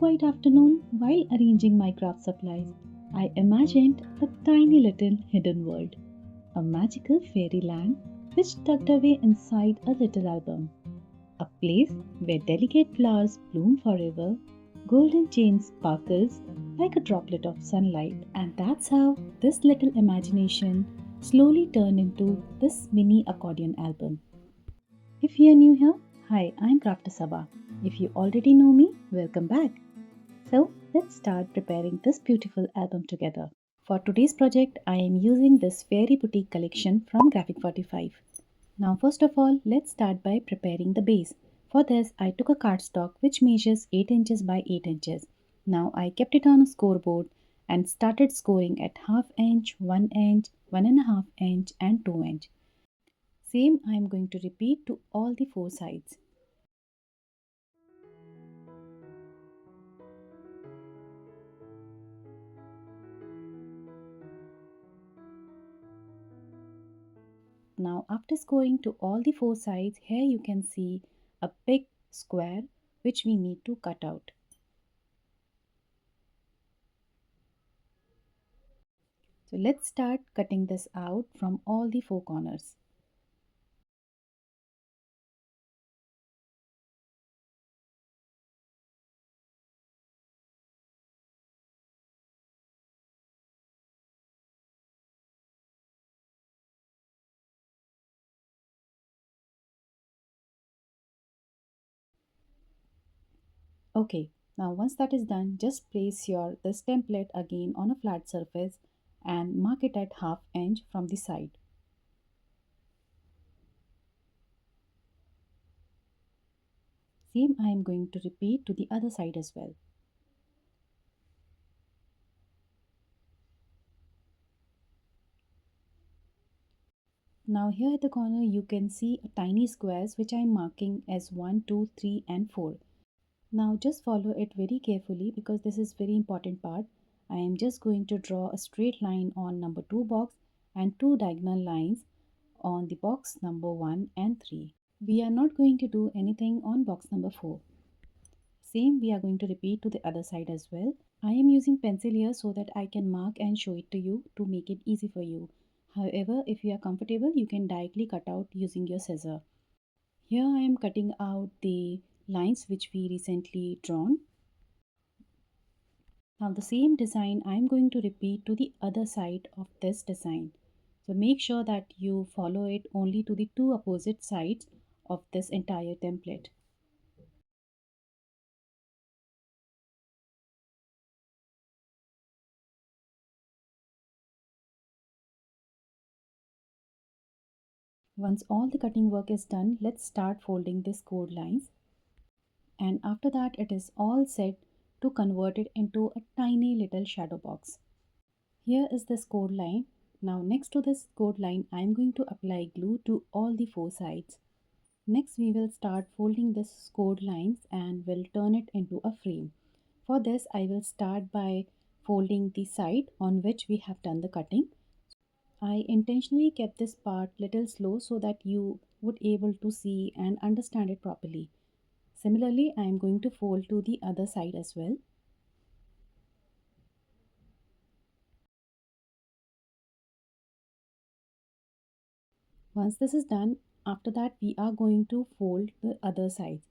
quiet afternoon, while arranging my craft supplies, I imagined a tiny little hidden world, a magical fairyland which tucked away inside a little album. A place where delicate flowers bloom forever, golden chains sparkles like a droplet of sunlight, and that's how this little imagination slowly turned into this mini accordion album. If you're new here, hi, I'm Crafter Sabaa. If you already know me, welcome back. So let's start preparing this beautiful album together. For today's project, I am using this Fairy Boutique collection from Graphic 45. Now first of all, let's start by preparing the base. For this, I took a cardstock which measures 8 inches by 8 inches. Now I kept it on a scoreboard and started scoring at half inch, 1 inch, 1.5 inch and 2 inch. Same I am going to repeat to all the four sides. Now after scoring to all the four sides, here you can see a big square which we need to cut out. So let's start cutting this out from all the four corners. Okay, now once that is done, just place your this template again on a flat surface and mark it at half inch from the side. Same I am going to repeat to the other side as well. Now here at the corner you can see a tiny squares which I am marking as 1, 2, 3 and 4. Now just follow it very carefully because this is very important part. I am just going to draw a straight line on number 2 box and two diagonal lines on the box number 1 and 3. We are not going to do anything on box number 4. Same we are going to repeat to the other side as well. I am using pencil here so that I can mark and show it to you to make it easy for you. However, if you are comfortable, you can directly cut out using your scissor. Here I am cutting out the lines which we recently drawn. Now the same design I am going to repeat to the other side of this design. So make sure that you follow it only to the two opposite sides of this entire template. Once all the cutting work is done, let's start folding these chord lines. And after that it is all set to convert it into a tiny little shadow box. Here is this chord line. Now next to this chord line I am going to apply glue to all the four sides. Next we will start folding this chord lines and will turn it into a frame. For this I will start by folding the side on which we have done the cutting. I intentionally kept this part little slow so that you would able to see and understand it properly. Similarly, I am going to fold to the other side as well. Once this is done, after that we are going to fold the other side.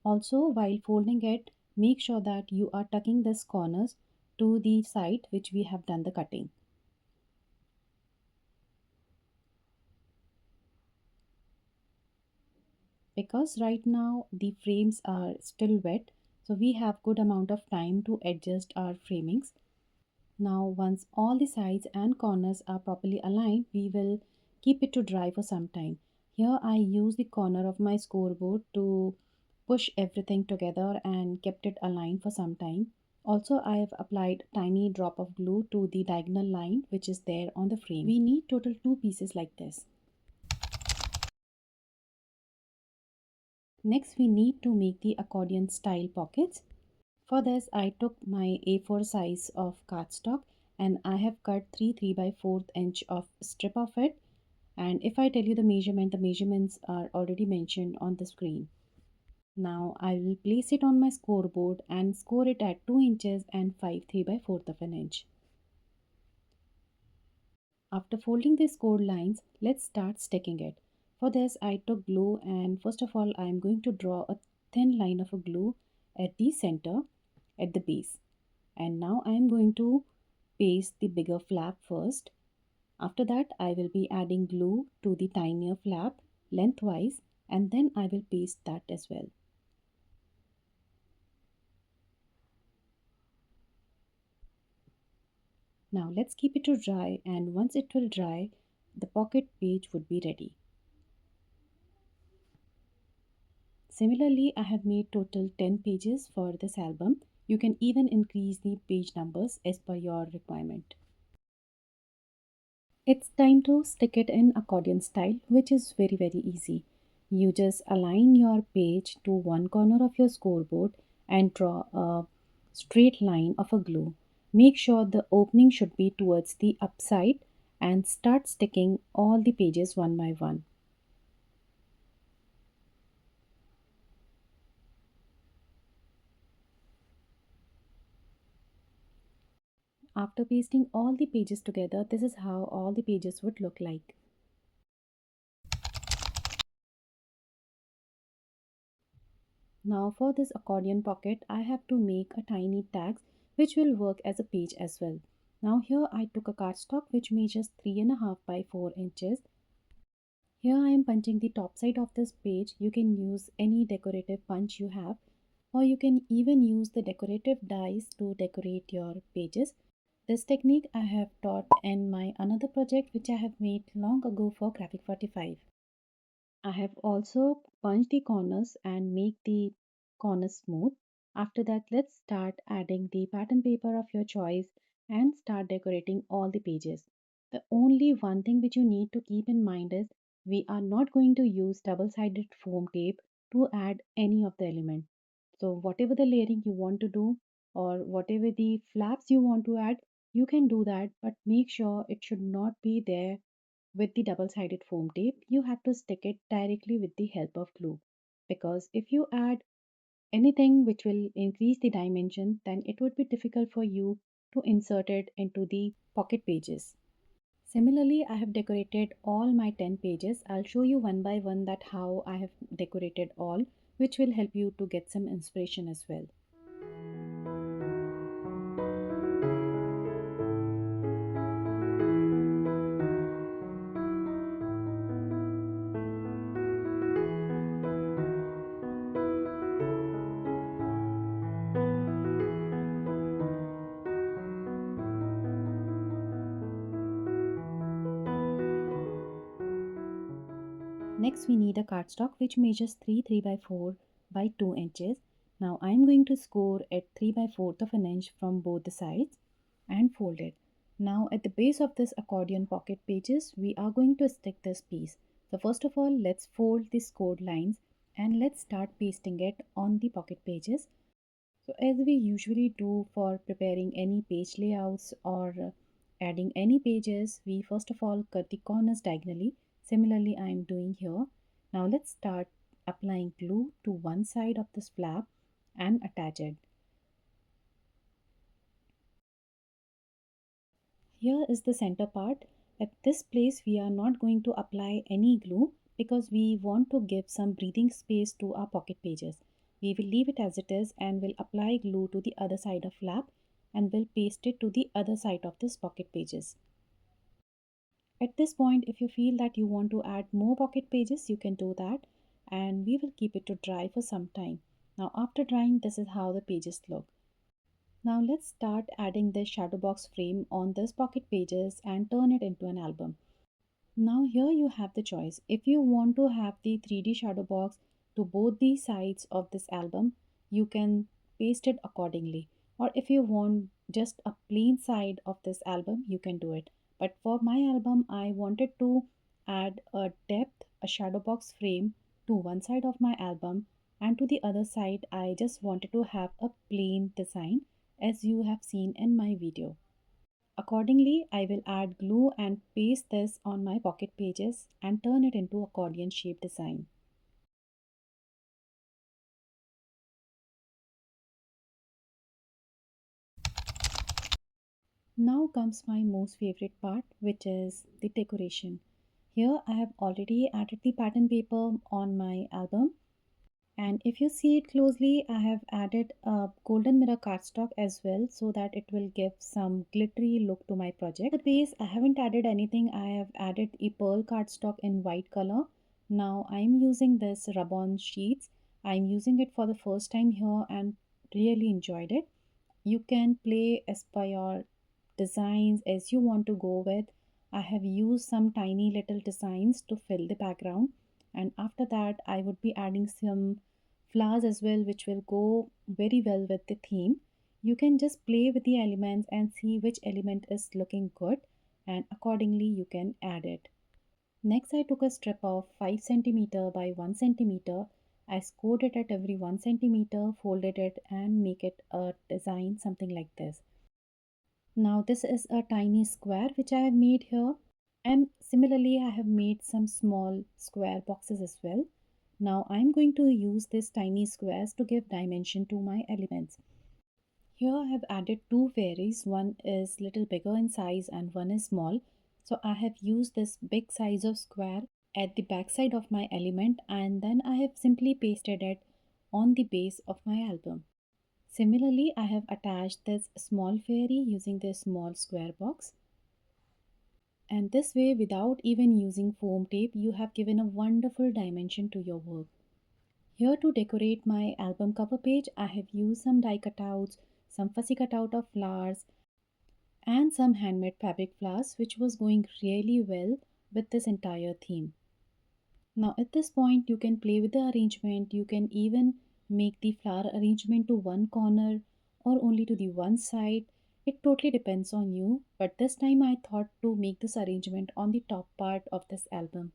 Also, while folding it, make sure that you are tucking this corners to the side which we have done the cutting. Because right now the frames are still wet, so we have good amount of time to adjust our framings. Now once all the sides and corners are properly aligned, we will keep it to dry for some time. Here I use the corner of my scoreboard to push everything together and kept it aligned for some time. Also I have applied a tiny drop of glue to the diagonal line which is there on the frame. We need total two pieces like this. Next we need to make the accordion style pockets. For this I took my A4 size of cardstock and I have cut 3 by 4 inch of strip of it, and if I tell you the measurement, the measurements are already mentioned on the screen. Now I will place it on my scoreboard and score it at 2 inches and 5 3 by 4th of an inch. After folding the scored lines, let's start sticking it. For this I took glue, and first of all I am going to draw a thin line of a glue at the center at the base. And now I am going to paste the bigger flap first. After that I will be adding glue to the tinier flap lengthwise, and then I will paste that as well. Now let's keep it to dry, and once it will dry, the pocket page would be ready. Similarly, I have made total 10 pages for this album. You can even increase the page numbers as per your requirement. It's time to stick it in accordion style, which is very easy. You just align your page to one corner of your scoreboard and draw a straight line of a glue. Make sure the opening should be towards the upside and start sticking all the pages one by one. After pasting all the pages together, this is how all the pages would look like. Now for this accordion pocket, I have to make a tiny tags which will work as a page as well. Now here I took a cardstock which measures 3.5 by 4 inches. Here I am punching the top side of this page. You can use any decorative punch you have, or you can even use the decorative dies to decorate your pages. This technique I have taught in my another project which I have made long ago for Graphic 45. I have also punched the corners and make the corners smooth. After that, let's start adding the pattern paper of your choice and start decorating all the pages. The only one thing which you need to keep in mind is we are not going to use double-sided foam tape to add any of the element. So whatever the layering you want to do or whatever the flaps you want to add, you can do that, but make sure it should not be there with the double-sided foam tape. You have to stick it directly with the help of glue, because if you add anything which will increase the dimension, then it would be difficult for you to insert it into the pocket pages. Similarly, I have decorated all my 10 pages. I'll show you one by one that how I have decorated all, which will help you to get some inspiration as well. Next, we need a cardstock which measures 3 by 4 by 2 inches. Now I am going to score at 3 by 4th of an inch from both the sides and fold it. Now at the base of this accordion pocket pages, we are going to stick this piece. So first of all, let's fold the scored lines and let's start pasting it on the pocket pages. So as we usually do for preparing any page layouts or adding any pages, we first of all cut the corners diagonally. Similarly, I am doing here. Now let's start applying glue to one side of this flap and attach it. Here is the center part. At this place, we are not going to apply any glue because we want to give some breathing space to our pocket pages. We will leave it as it is and will apply glue to the other side of flap and will paste it to the other side of this pocket pages. At this point, if you feel that you want to add more pocket pages, you can do that, and we will keep it to dry for some time. Now after drying, this is how the pages look. Now let's start adding this shadow box frame on this pocket pages and turn it into an album. Now here you have the choice. If you want to have the 3D shadow box to both the sides of this album, you can paste it accordingly. Or if you want just a plain side of this album, you can do it. But for my album, I wanted to add a depth, a shadow box frame to one side of my album, and to the other side, I just wanted to have a plain design as you have seen in my video. Accordingly, I will add glue and paste this on my pocket pages and turn it into accordion shape design. Now comes my most favorite part, which is the decoration. Here I have already added the pattern paper on my album, and if you see it closely, I have added a golden mirror cardstock as well so that it will give some glittery look to my project. The base, I haven't added anything. I have added a pearl cardstock in white color. Now I'm using this rub-on sheets. I'm using it for the first time here and really enjoyed it. You can play as per your designs as you want to go with. I have used some tiny little designs to fill the background, and after that I would be adding some flowers as well, which will go very well with the theme. You can just play with the elements and see which element is looking good, and accordingly you can add it. Next, I took a strip of 5 centimeter by 1 centimeter. I scored it at every 1 centimeter, folded it, and make it a design something like this. Now, this is a tiny square which I have made here, and similarly, I have made some small square boxes as well. Now, I'm going to use these tiny squares to give dimension to my elements. Here I have added two fairies, one is little bigger in size and one is small. So I have used this big size of square at the back side of my element, and then I have simply pasted it on the base of my album. Similarly, I have attached this small fairy using this small square box. And this way, without even using foam tape, you have given a wonderful dimension to your work. Here to decorate my album cover page, I have used some die cutouts, some fussy cutout of flowers, and some handmade fabric flowers, which was going really well with this entire theme. Now at this point you can play with the arrangement. You can even make the flower arrangement to one corner or only to the one side. It totally depends on you, but this time I thought to make this arrangement on the top part of this album,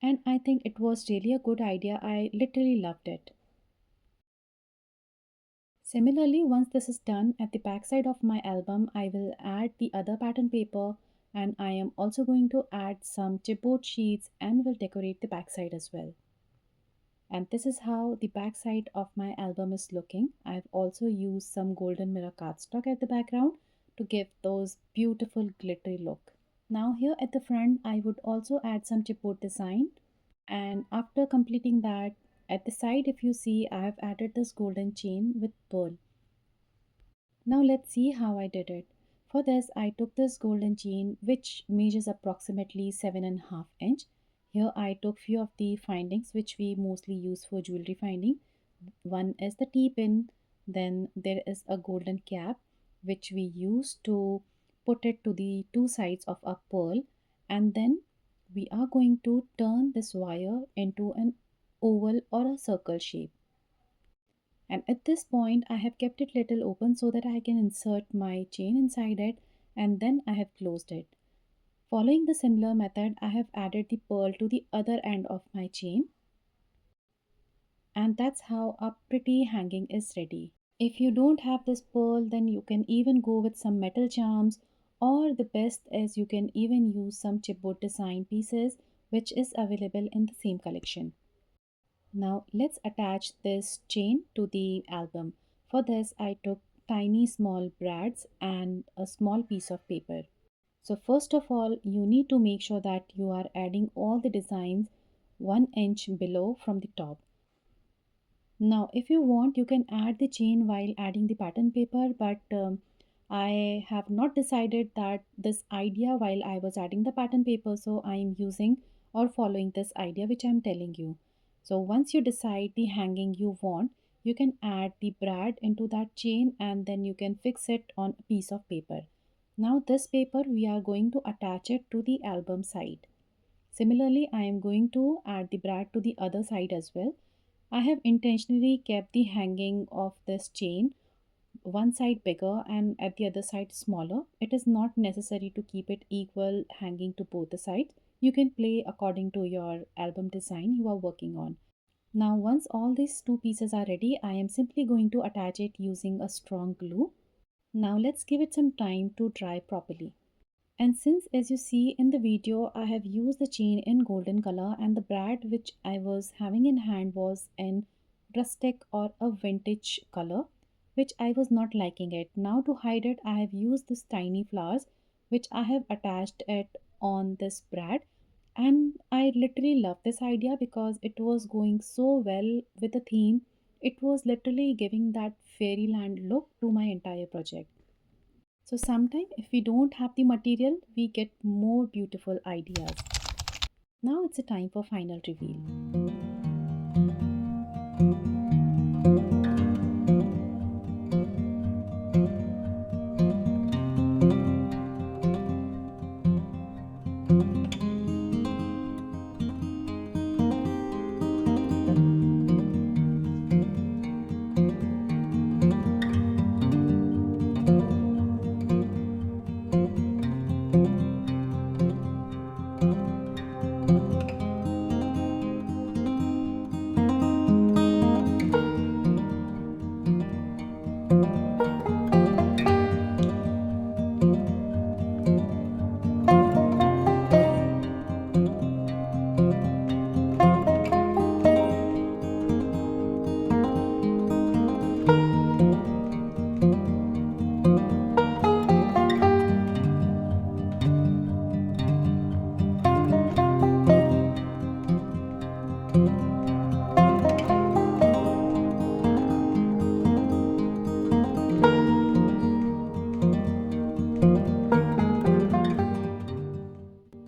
and I think it was really a good idea. I literally loved it. Similarly, once this is done, at the back side of my album, I will add the other pattern paper, and I am also going to add some chipboard sheets and will decorate the back side as well. And this is how the back side of my album is looking. I've also used some golden mirror cardstock at the background to give those beautiful glittery look. Now here at the front, I would also add some chipboard design, and after completing that, at the side if you see, I have added this golden chain with pearl. Now let's see how I did it. For this, I took this golden chain which measures approximately 7.5 inch. Here I took few of the findings which we mostly use for jewelry finding. One is the T-pin, then there is a golden cap which we use to put it to the two sides of a pearl, and then we are going to turn this wire into an oval or a circle shape. And at this point I have kept it little open so that I can insert my chain inside it, and then I have closed it. Following the similar method, I have added the pearl to the other end of my chain, and that's how a pretty hanging is ready. If you don't have this pearl, then you can even go with some metal charms, or the best is you can even use some chipboard design pieces which is available in the same collection. Now let's attach this chain to the album. For this I took tiny small brads and a small piece of paper. So first of all, you need to make sure that you are adding all the designs 1 inch below from the top. Now if you want, you can add the chain while adding the pattern paper, but I have not decided that this idea while I was adding the pattern paper, so I am using or following this idea which I am telling you. So once you decide the hanging you want, you can add the brad into that chain and then you can fix it on a piece of paper. Now this paper we are going to attach it to the album side. Similarly, I am going to add the brad to the other side as well. I have intentionally kept the hanging of this chain one side bigger and at the other side smaller. It is not necessary to keep it equal hanging to both the sides. You can play according to your album design you are working on. Now once all these two pieces are ready, I am simply going to attach it using a strong glue. Now let's give it some time to dry properly. And since as you see in the video, I have used the chain in golden color and the brad which I was having in hand was in rustic or a vintage color. which I was not liking it. Now to hide it, I have used this tiny flowers which I have attached it on this brad, and I literally love this idea because it was going so well with the theme. It was literally giving that fairyland look to my entire project. So sometimes if we don't have the material, we get more beautiful ideas. Now it's a time for final reveal.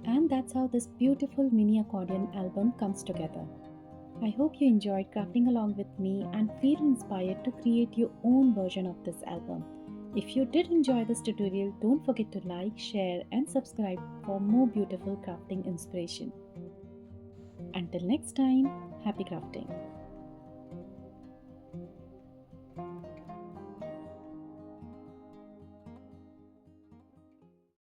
And that's how this beautiful mini accordion album comes together. I hope you enjoyed crafting along with me and feel inspired to create your own version of this album. If you did enjoy this tutorial, don't forget to like, share, and subscribe for more beautiful crafting inspiration. Until next time, happy crafting!